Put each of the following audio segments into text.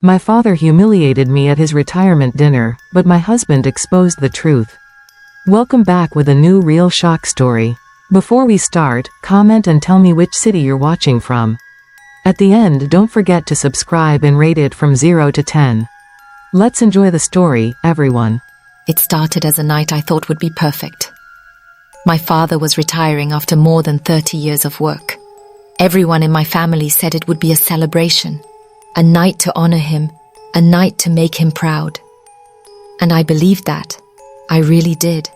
My father humiliated me at his retirement dinner, but my husband exposed the truth. Welcome back with a new real shock story. Before we start, comment and tell me which city you're watching from. At the end, don't forget to subscribe and rate it from 0 to 10. Let's enjoy the story, everyone. It started as a night I thought would be perfect. My father was retiring after more than 30 years of work. Everyone in my family said it would be a celebration, a night to honor him, a night to make him proud. And I believed that. I really did.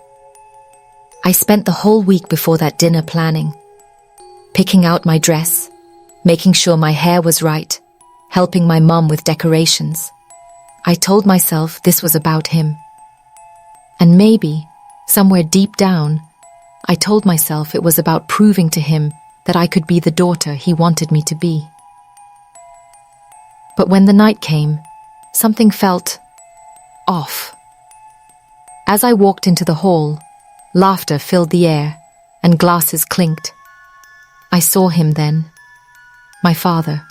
I spent the whole week before that dinner planning, picking out my dress, making sure my hair was right, helping my mum with decorations. I told myself this was about him. And maybe, somewhere deep down, I told myself it was about proving to him that I could be the daughter he wanted me to be. But when the night came, something felt off. As I walked into the hall, laughter filled the air and glasses clinked. I saw him then. My father.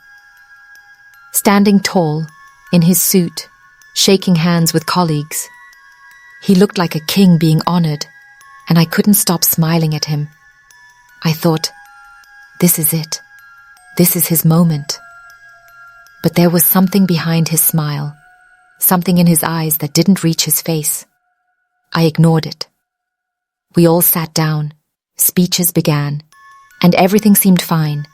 Standing tall, in his suit, shaking hands with colleagues. He looked like a king being honored, and I couldn't stop smiling at him. I thought, this is it. This is his moment. But there was something behind his smile, something in his eyes that didn't reach his face. I ignored it. We all sat down, speeches began, and everything seemed fine.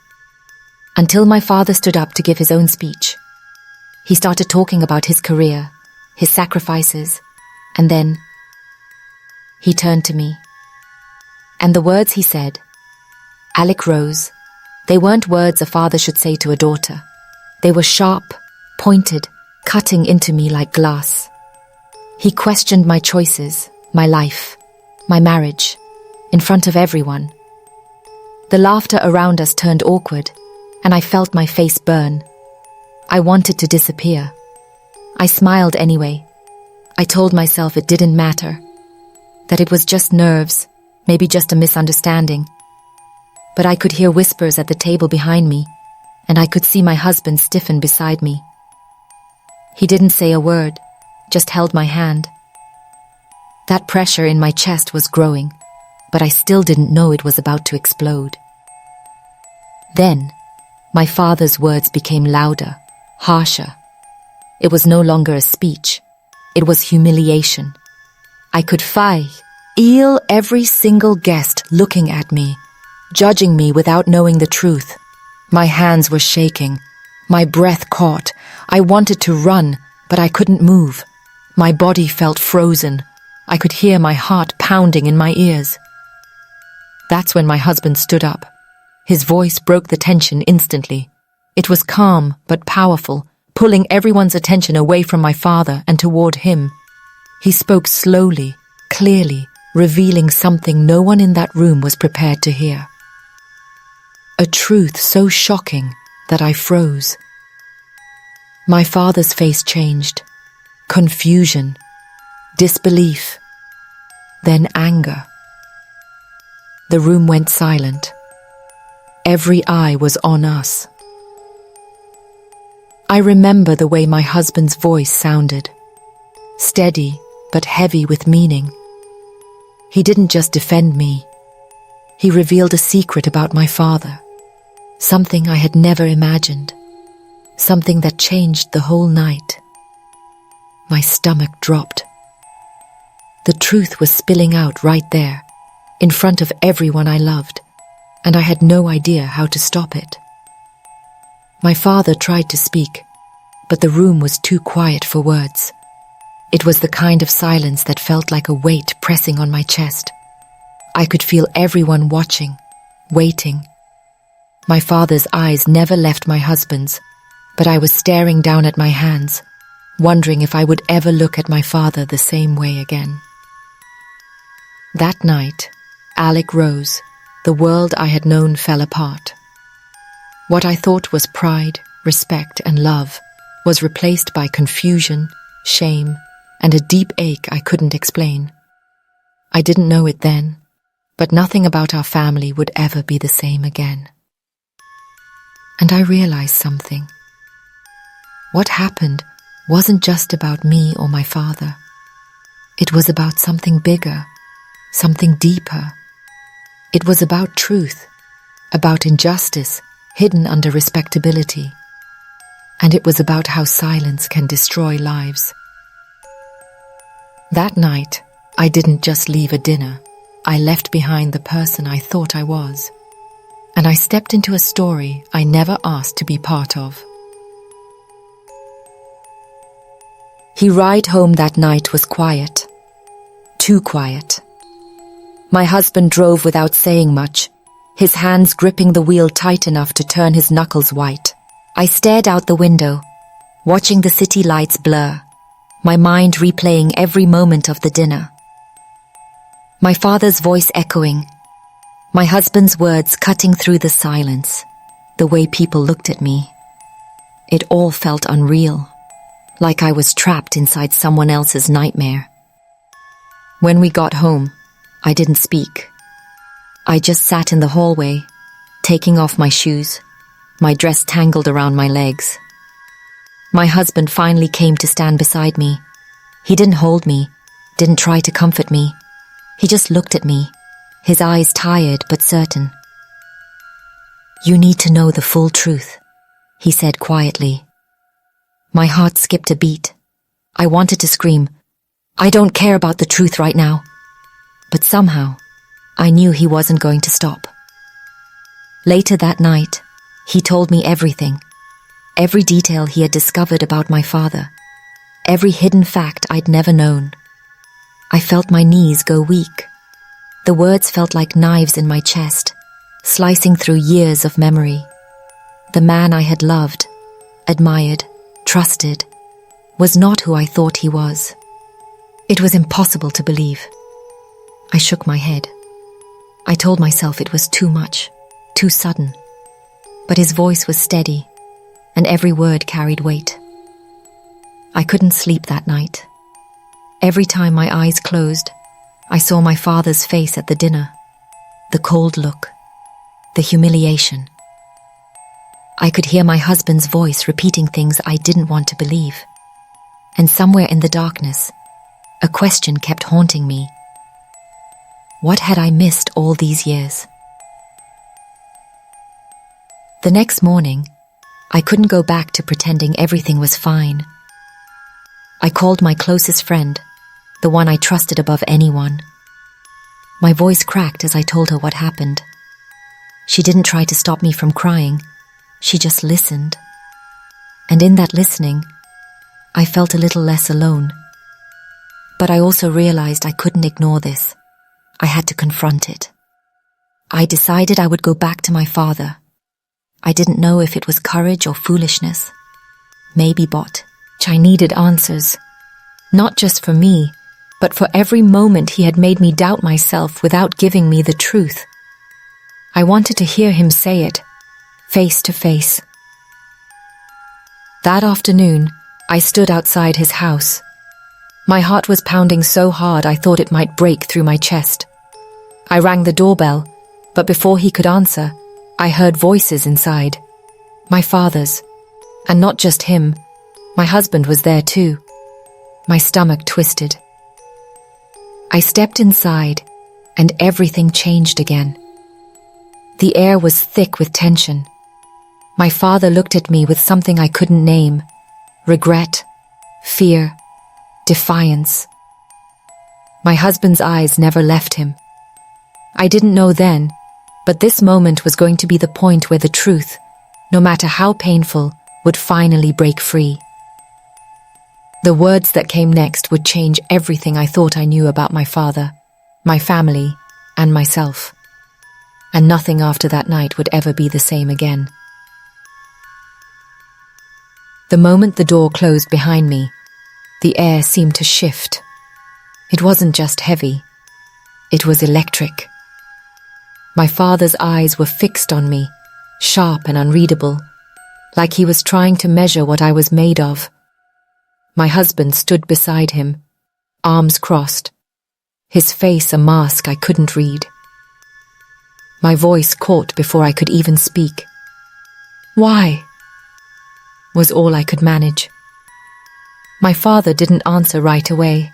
Until my father stood up to give his own speech. He started talking about his career, his sacrifices, and then he turned to me. And the words he said, Alec Rose, they weren't words a father should say to a daughter. They were sharp, pointed, cutting into me like glass. He questioned my choices, my life, my marriage, in front of everyone. The laughter around us turned awkward, and I felt my face burn. I wanted to disappear. I smiled anyway. I told myself it didn't matter, that it was just nerves, maybe just a misunderstanding. But I could hear whispers at the table behind me, and I could see my husband stiffen beside me. He didn't say a word, just held my hand. That pressure in my chest was growing, but I still didn't know it was about to explode. Then, my father's words became louder, harsher. It was no longer a speech. It was humiliation. I could feel every single guest looking at me, judging me without knowing the truth. My hands were shaking. My breath caught. I wanted to run, but I couldn't move. My body felt frozen. I could hear my heart pounding in my ears. That's when my husband stood up. His voice broke the tension instantly. It was calm but powerful, pulling everyone's attention away from my father and toward him. He spoke slowly, clearly, revealing something no one in that room was prepared to hear. A truth so shocking that I froze. My father's face changed. Confusion, disbelief, then anger. The room went silent. Every eye was on us. I remember the way my husband's voice sounded. Steady, but heavy with meaning. He didn't just defend me. He revealed a secret about my father. Something I had never imagined. Something that changed the whole night. My stomach dropped. The truth was spilling out right there, in front of everyone I loved, and I had no idea how to stop it. My father tried to speak, but the room was too quiet for words. It was the kind of silence that felt like a weight pressing on my chest. I could feel everyone watching, waiting. My father's eyes never left my husband's, but I was staring down at my hands, wondering if I would ever look at my father the same way again. That night, Alec rose. The world I had known fell apart. What I thought was pride, respect, and love was replaced by confusion, shame, and a deep ache I couldn't explain. I didn't know it then, but nothing about our family would ever be the same again. And I realized something. What happened wasn't just about me or my father. It was about something bigger, something deeper. It was about truth, about injustice hidden under respectability. And it was about how silence can destroy lives. That night, I didn't just leave a dinner. I left behind the person I thought I was. And I stepped into a story I never asked to be part of. The ride home that night was quiet. Too quiet. My husband drove without saying much, his hands gripping the wheel tight enough to turn his knuckles white. I stared out the window, watching the city lights blur, my mind replaying every moment of the dinner. My father's voice echoing, my husband's words cutting through the silence, the way people looked at me. It all felt unreal, like I was trapped inside someone else's nightmare. When we got home, I didn't speak. I just sat in the hallway, taking off my shoes, my dress tangled around my legs. My husband finally came to stand beside me. He didn't hold me, didn't try to comfort me. He just looked at me, his eyes tired but certain. "You need to know the full truth," he said quietly. My heart skipped a beat. I wanted to scream, "I don't care about the truth right now." But somehow, I knew he wasn't going to stop. Later that night, he told me everything, every detail he had discovered about my father, every hidden fact I'd never known. I felt my knees go weak. The words felt like knives in my chest, slicing through years of memory. The man I had loved, admired, trusted, was not who I thought he was. It was impossible to believe. I shook my head. I told myself it was too much, too sudden. But his voice was steady, and every word carried weight. I couldn't sleep that night. Every time my eyes closed, I saw my father's face at the dinner, the cold look, the humiliation. I could hear my husband's voice repeating things I didn't want to believe. And somewhere in the darkness, a question kept haunting me. What had I missed all these years? The next morning, I couldn't go back to pretending everything was fine. I called my closest friend, the one I trusted above anyone. My voice cracked as I told her what happened. She didn't try to stop me from crying. She just listened. And in that listening, I felt a little less alone. But I also realized I couldn't ignore this. I had to confront it. I decided I would go back to my father. I didn't know if it was courage or foolishness. Maybe both. I needed answers. Not just for me, but for every moment he had made me doubt myself without giving me the truth. I wanted to hear him say it, face to face. That afternoon, I stood outside his house. My heart was pounding so hard I thought it might break through my chest. I rang the doorbell, but before he could answer, I heard voices inside. My father's. And not just him. My husband was there too. My stomach twisted. I stepped inside, and everything changed again. The air was thick with tension. My father looked at me with something I couldn't name. Regret, fear, defiance. My husband's eyes never left him. I didn't know then, but this moment was going to be the point where the truth, no matter how painful, would finally break free. The words that came next would change everything I thought I knew about my father, my family, and myself. And nothing after that night would ever be the same again. The moment the door closed behind me, the air seemed to shift. It wasn't just heavy. It was electric. My father's eyes were fixed on me, sharp and unreadable, like he was trying to measure what I was made of. My husband stood beside him, arms crossed, his face a mask I couldn't read. My voice caught before I could even speak. "Why?" was all I could manage. My father didn't answer right away.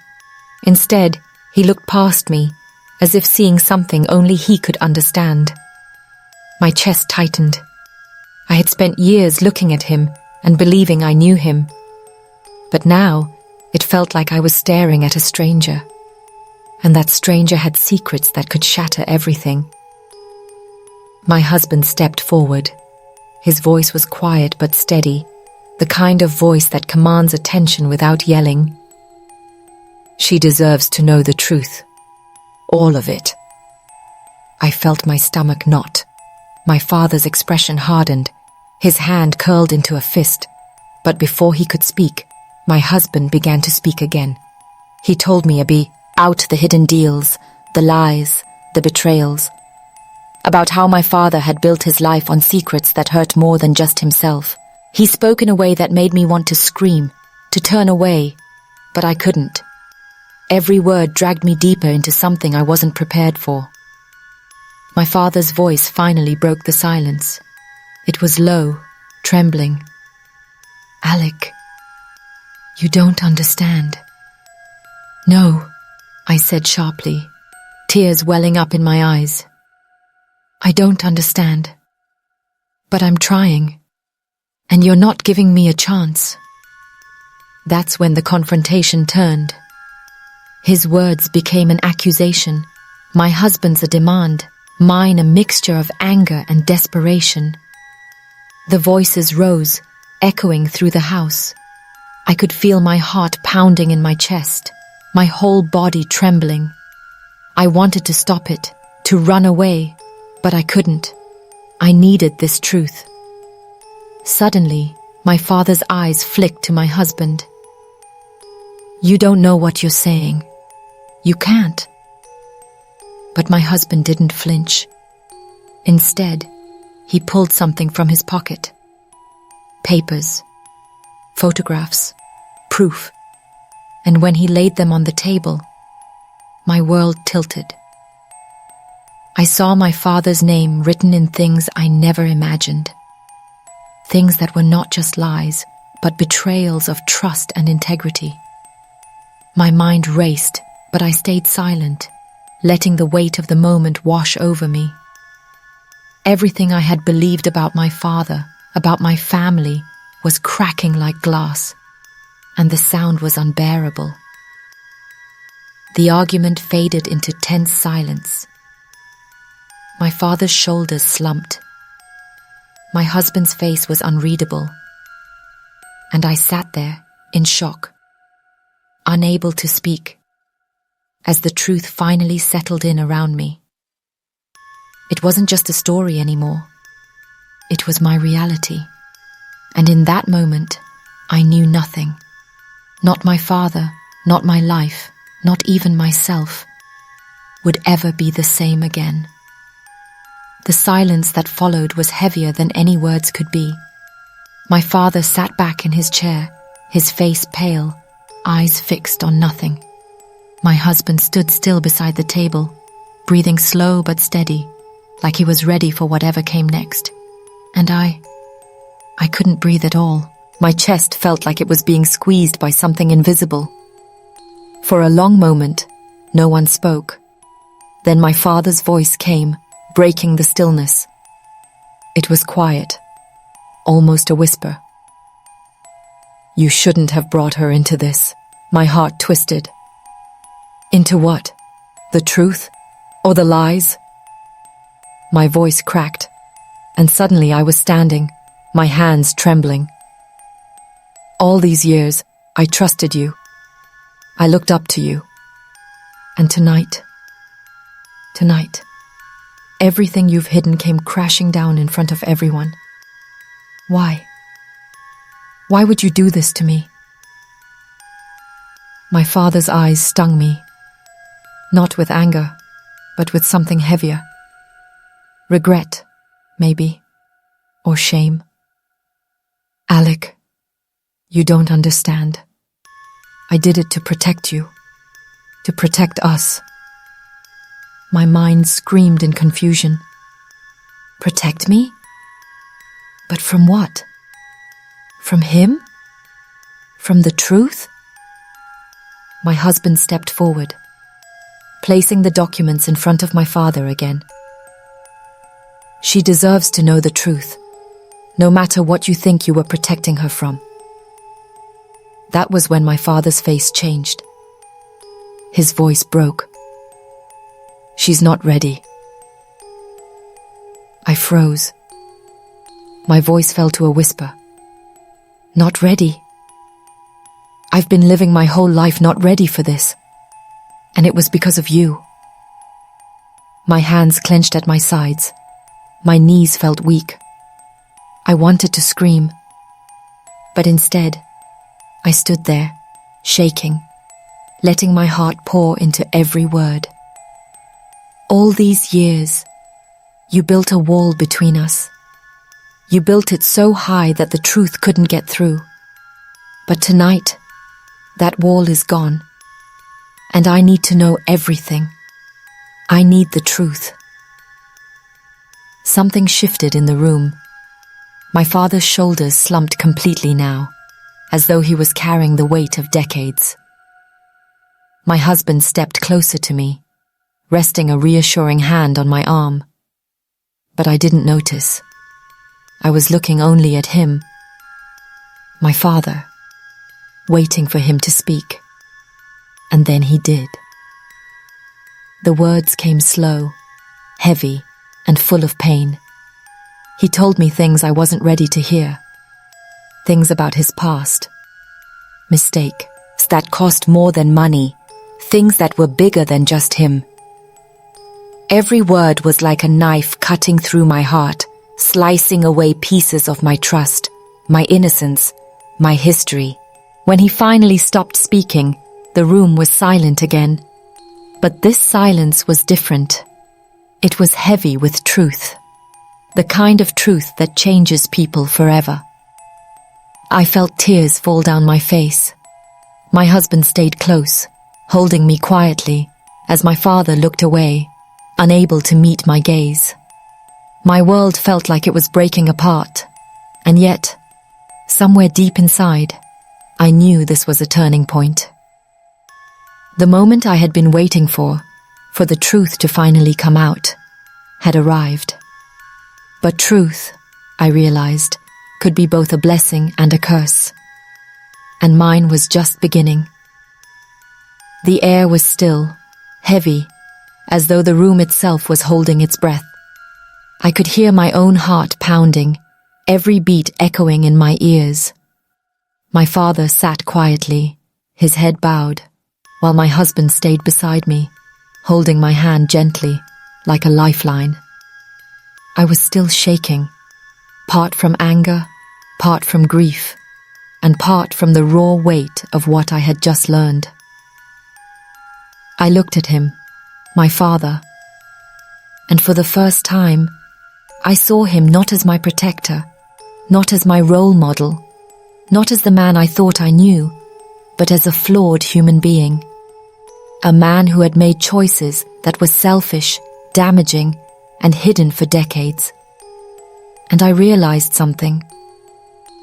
Instead, he looked past me, as if seeing something only he could understand. My chest tightened. I had spent years looking at him and believing I knew him. But now, it felt like I was staring at a stranger. And that stranger had secrets that could shatter everything. My husband stepped forward. His voice was quiet but steady, the kind of voice that commands attention without yelling. She deserves to know the truth. All of it. I felt my stomach knot. My father's expression hardened. His hand curled into a fist. But before he could speak, my husband began to speak again. He told me about the hidden deals, the lies, the betrayals. About how my father had built his life on secrets that hurt more than just himself. He spoke in a way that made me want to scream, to turn away, but I couldn't. Every word dragged me deeper into something I wasn't prepared for. My father's voice finally broke the silence. It was low, trembling. "Alec, you don't understand." "No," I said sharply, tears welling up in my eyes. "I don't understand. But I'm trying. And you're not giving me a chance." That's when the confrontation turned. His words became an accusation, my husband's a demand, mine a mixture of anger and desperation. The voices rose, echoing through the house. I could feel my heart pounding in my chest, my whole body trembling. I wanted to stop it, to run away, but I couldn't. I needed this truth. Suddenly, my father's eyes flicked to my husband. "You don't know what you're saying. You can't." But my husband didn't flinch. Instead, he pulled something from his pocket. Papers, photographs, proof. And when he laid them on the table, my world tilted. I saw my father's name written in things I never imagined. Things that were not just lies, but betrayals of trust and integrity. My mind raced, but I stayed silent, letting the weight of the moment wash over me. Everything I had believed about my father, about my family, was cracking like glass, and the sound was unbearable. The argument faded into tense silence. My father's shoulders slumped. My husband's face was unreadable, and I sat there in shock, unable to speak, as the truth finally settled in around me. It wasn't just a story anymore. It was my reality. And in that moment, I knew nothing. Not my father, not my life, not even myself, would ever be the same again. The silence that followed was heavier than any words could be. My father sat back in his chair, his face pale, eyes fixed on nothing. My husband stood still beside the table, breathing slow but steady, like he was ready for whatever came next. And I couldn't breathe at all. My chest felt like it was being squeezed by something invisible. For a long moment, no one spoke. Then my father's voice came, breaking the stillness. It was quiet, almost a whisper. "You shouldn't have brought her into this." My heart twisted. Into what? The truth? Or the lies? My voice cracked, and suddenly I was standing, my hands trembling. All these years, I trusted you. I looked up to you. And tonight, everything you've hidden came crashing down in front of everyone. Why? Why would you do this to me? My father's eyes stung me, not with anger, but with something heavier. Regret, maybe, or shame. Alec, you don't understand. I did it to protect you, to protect us. My mind screamed in confusion. Protect me? But from what? From him? From the truth? My husband stepped forward, placing the documents in front of my father again. She deserves to know the truth, no matter what you think you were protecting her from. That was when my father's face changed. His voice broke. She's not ready. I froze. My voice fell to a whisper. Not ready? I've been living my whole life not ready for this. And it was because of you. My hands clenched at my sides. My knees felt weak. I wanted to scream. But instead, I stood there, shaking, letting my heart pour into every word. All these years, you built a wall between us. You built it so high that the truth couldn't get through. But tonight, that wall is gone. And I need to know everything. I need the truth. Something shifted in the room. My father's shoulders slumped completely now, as though he was carrying the weight of decades. My husband stepped closer to me, resting a reassuring hand on my arm. But I didn't notice. I was looking only at him, my father, waiting for him to speak. And then he did. The words came slow, heavy, and full of pain. He told me things I wasn't ready to hear. Things about his past. Mistakes that cost more than money. Things that were bigger than just him. Every word was like a knife cutting through my heart, slicing away pieces of my trust, my innocence, my history. When he finally stopped speaking, the room was silent again. But this silence was different. It was heavy with truth. The kind of truth that changes people forever. I felt tears fall down my face. My husband stayed close, holding me quietly, as my father looked away, unable to meet my gaze. My world felt like it was breaking apart, and yet, somewhere deep inside, I knew this was a turning point. The moment I had been waiting for the truth to finally come out, had arrived. But truth, I realized, could be both a blessing and a curse. And mine was just beginning. The air was still, heavy, as though the room itself was holding its breath. I could hear my own heart pounding, every beat echoing in my ears. My father sat quietly, his head bowed, while my husband stayed beside me, holding my hand gently, like a lifeline. I was still shaking, part from anger, part from grief, and part from the raw weight of what I had just learned. I looked at him, my father, and for the first time, I saw him not as my protector, not as my role model, not as the man I thought I knew, but as a flawed human being. A man who had made choices that were selfish, damaging, and hidden for decades. And I realized something.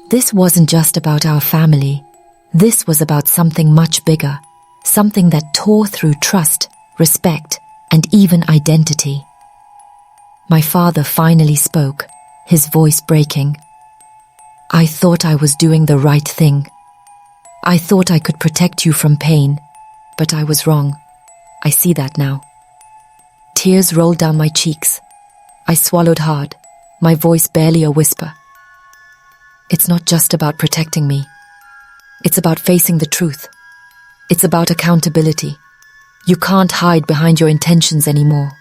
This wasn't just about our family. This was about something much bigger, something that tore through trust, respect, and even identity. My father finally spoke, his voice breaking. I thought I was doing the right thing. I thought I could protect you from pain, but I was wrong. I see that now. Tears rolled down my cheeks. I swallowed hard, my voice barely a whisper. It's not just about protecting me. It's about facing the truth. It's about accountability. You can't hide behind your intentions anymore.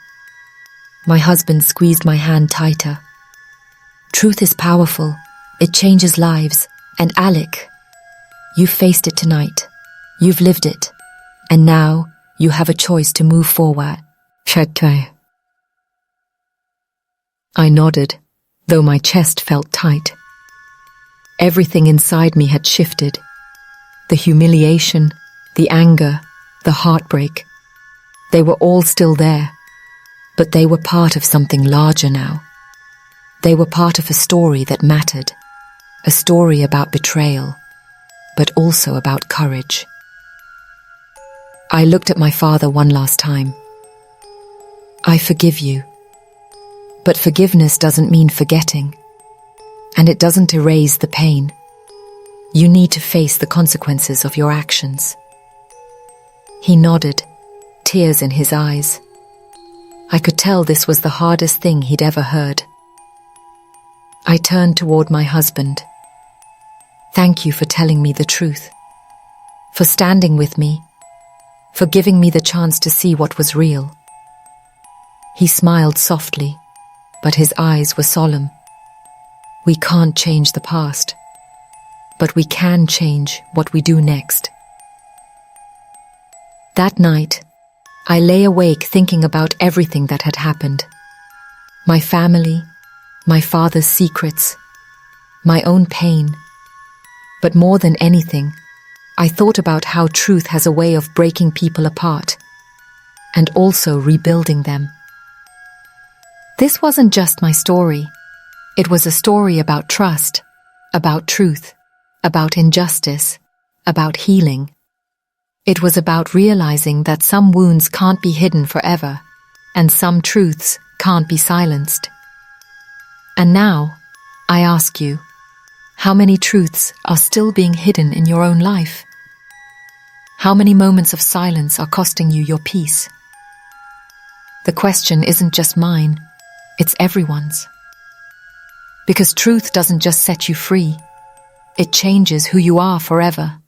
My husband squeezed my hand tighter. Truth is powerful. It changes lives. And Alec, you've faced it tonight. You've lived it. And now you have a choice to move forward. I nodded, though my chest felt tight. Everything inside me had shifted. The humiliation, the anger, the heartbreak. They were all still there, but they were part of something larger now. They were part of a story that mattered, a story about betrayal, but also about courage. I looked at my father one last time. I forgive you. But forgiveness doesn't mean forgetting. And it doesn't erase the pain. You need to face the consequences of your actions. He nodded, tears in his eyes. I could tell this was the hardest thing he'd ever heard. I turned toward my husband. Thank you for telling me the truth, for standing with me, for giving me the chance to see what was real. He smiled softly, but his eyes were solemn. We can't change the past, but we can change what we do next. That night, I lay awake thinking about everything that had happened. My family, my father's secrets, my own pain. But more than anything, I thought about how truth has a way of breaking people apart and also rebuilding them. This wasn't just my story. It was a story about trust, about truth, about injustice, about healing. It was about realizing that some wounds can't be hidden forever, and some truths can't be silenced. And now, I ask you, how many truths are still being hidden in your own life? How many moments of silence are costing you your peace? The question isn't just mine, it's everyone's. Because truth doesn't just set you free, it changes who you are forever.